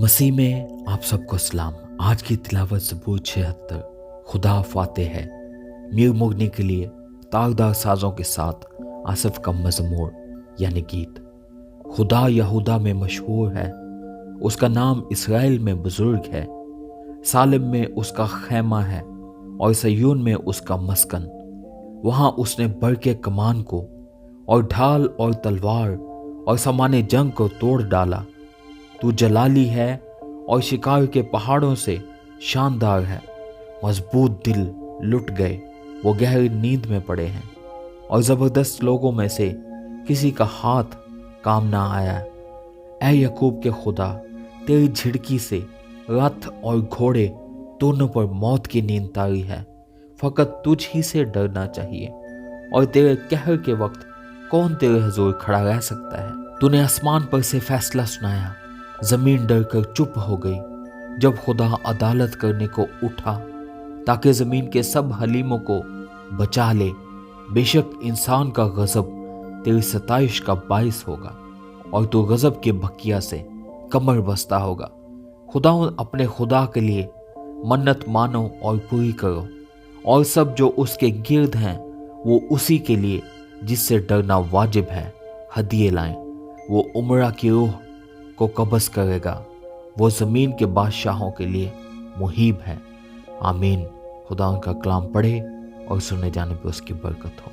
मसीह में आप सबको सलाम। आज की तिलावत ज़बूर 76 खुदा फातेह है। मीर मुगनी के लिए तारदार साजों के साथ आसिफ का मज़मूर यानी गीत। खुदा यहूदा में मशहूर है, उसका नाम इसराइल में बुजुर्ग है। सालिम में उसका खैमा है और सयून में उसका मस्कन। वहाँ उसने बरके कमान को और ढाल और तलवार और सामाने जंग को तोड़ डाला। तू जलाली है और शिकार के पहाड़ों से शानदार है। मजबूत दिल लुट गए, वो गहरी नींद में पड़े हैं और ज़बरदस्त लोगों में से किसी का हाथ काम ना आया। ऐ यकूब के खुदा, तेरी झिड़की से रथ और घोड़े दोनों पर मौत की नींद तारी है। फकत तुझ ही से डरना चाहिए और तेरे कहर के वक्त कौन तेरे हजूर खड़ा रह सकता है। तूने आसमान पर से फैसला सुनाया, जमीन डर कर चुप हो गई जब खुदा अदालत करने को उठा, ताकि जमीन के सब हलीमों को बचा ले। बेशक इंसान का गजब तेरी सताइश का बाइस होगा और तू गजब के बकिया से कमर बस्ता होगा। खुदा अपने खुदा के लिए मन्नत मानो और पूरी करो, और सब जो उसके गिर्द हैं वो उसी के लिए जिससे डरना वाजिब है हदिये लाएं। वो उमरा की रूह को कब्ज़ करेगा, वो ज़मीन के बादशाहों के लिए मुहीब है। आमीन। खुदा उनका कलाम पढ़े और सुने जाने पर उसकी बरकत हो।